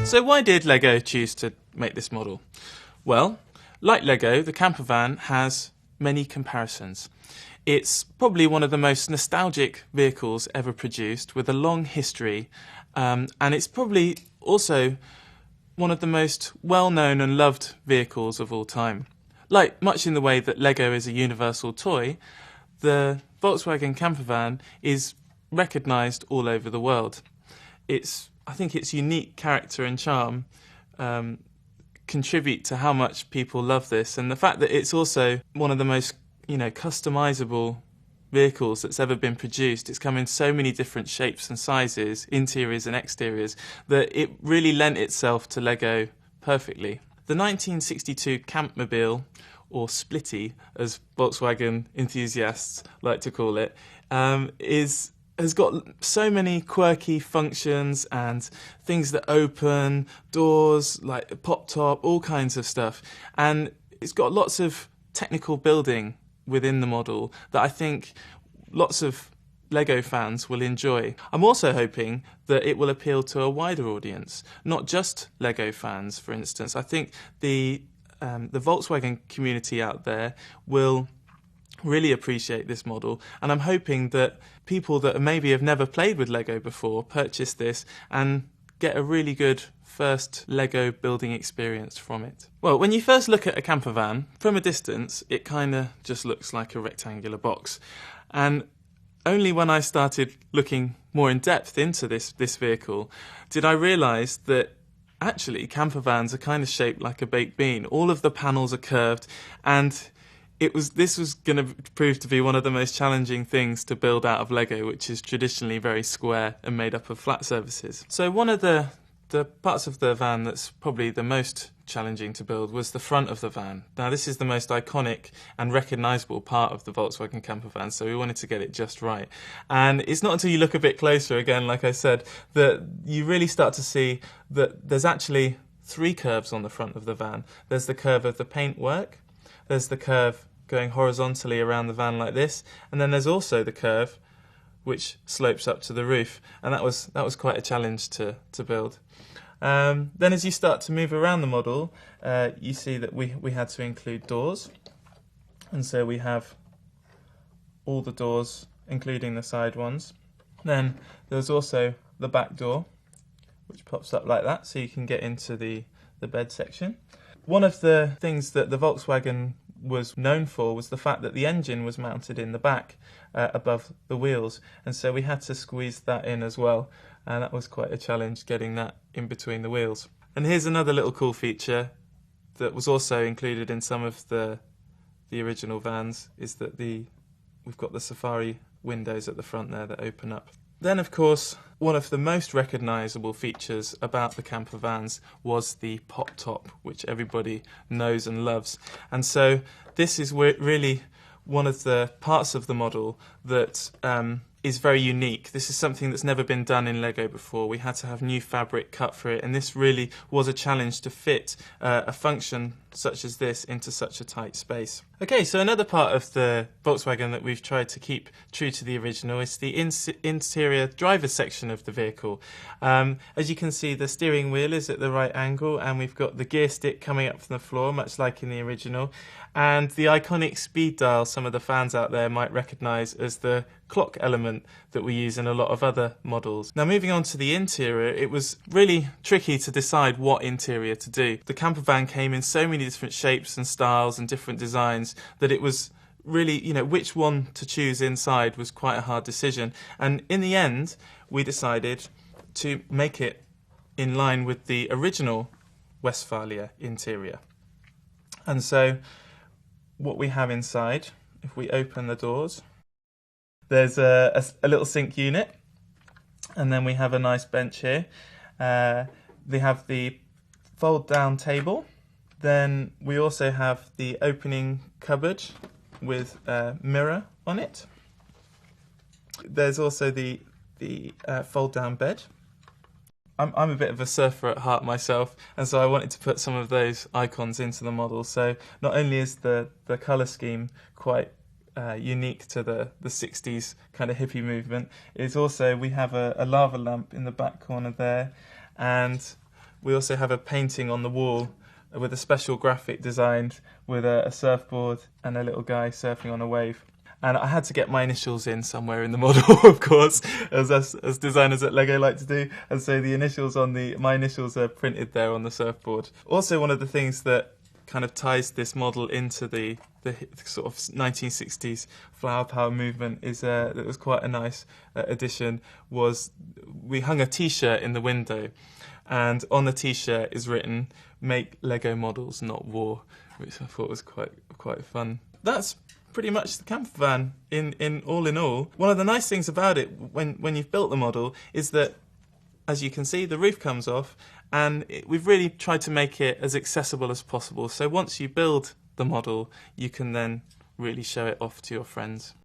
So why did Lego choose to make this model? Well, like Lego, the camper van has many comparisons. It's probably one of the most nostalgic vehicles ever produced, with a long history, and it's probably also one of the most well-known and loved vehicles of all time. Like much in the way that Lego is a universal toy, the Volkswagen camper van is recognised all over the world. I think its unique character and charm contribute to how much people love this, and the fact that it's also one of the most customisable vehicles that's ever been produced. It's come in so many different shapes and sizes, interiors and exteriors, that it really lent itself to Lego perfectly. The 1962 Campmobile, or Splitty, as Volkswagen enthusiasts like to call it, has got so many quirky functions and things that open, doors, like pop top, all kinds of stuff. And it's got lots of technical building within the model that I think lots of Lego fans will enjoy. I'm also hoping that it will appeal to a wider audience, not just Lego fans, for instance. I think the Volkswagen community out there will really appreciate this model, and I'm hoping that people that maybe have never played with Lego before purchase this and get a really good first Lego building experience from it. Well, when you first look at a camper van, from a distance, it kind of just looks like a rectangular box. And only when I started looking more in depth into this vehicle did I realise that actually camper vans are kind of shaped like a baked bean. All of the panels are curved, and this was going to prove to be one of the most challenging things to build out of Lego, which is traditionally very square and made up of flat surfaces. So one of the parts of the van that's probably the most challenging to build was the front of the van. Now, this is the most iconic and recognisable part of the Volkswagen camper van, so we wanted to get it just right. And it's not until you look a bit closer, again, like I said, that you really start to see that there's actually three curves on the front of the van. There's the curve of the paintwork, there's the curve going horizontally around the van like this, and then there's also the curve which slopes up to the roof, and that was quite a challenge to build. Then as you start to move around the model, you see that we had to include doors, and so we have all the doors, including the side ones. Then there's also the back door, which pops up like that, so you can get into the bed section. One of the things that the Volkswagen was known for was the fact that the engine was mounted in the back above the wheels, and so we had to squeeze that in as well, and that was quite a challenge, getting that in between the wheels. And here's another little cool feature that was also included in some of the original vans, is that we've got the Safari windows at the front there that open up. Then, of course, one of the most recognisable features about the camper vans was the pop top, which everybody knows and loves. And so this is really one of the parts of the model that is very unique. This is something that's never been done in Lego before. We had to have new fabric cut for it, and this really was a challenge to fit a function such as this into such a tight space. Okay, so another part of the Volkswagen that we've tried to keep true to the original is the interior driver's section of the vehicle. As you can see, the steering wheel is at the right angle, and we've got the gear stick coming up from the floor, much like in the original. And the iconic speed dial, some of the fans out there might recognise as the clock element that we use in a lot of other models. Now, moving on to the interior, it was really tricky to decide what interior to do. The camper van came in so many different shapes and styles and different designs that it was really, which one to choose inside was quite a hard decision. And in the end, we decided to make it in line with the original Westfalia interior. And so what we have inside, if we open the doors, there's a little sink unit, and then we have a nice bench here. They have the fold-down table. Then we also have the opening cupboard with a mirror on it. There's also the fold-down bed. I'm a bit of a surfer at heart myself, and so I wanted to put some of those icons into the model. So not only is the colour scheme quite unique to the 60s kind of hippie movement, is also we have a lava lamp in the back corner there, and we also have a painting on the wall with a special graphic designed with a surfboard and a little guy surfing on a wave. And I had to get my initials in somewhere in the model, of course, as us as designers at Lego like to do. And so my initials are printed there on the surfboard. Also, one of the things that kind of ties this model into the sort of 1960s flower power movement is that was quite a nice addition. Was we hung a T-shirt in the window, and on the T-shirt is written "Make Lego models, not war," which I thought was quite fun. That's pretty much the camper van in all. One of the nice things about it when you've built the model is that, as you can see, the roof comes off, and we've really tried to make it as accessible as possible. So once you build the model, you can then really show it off to your friends.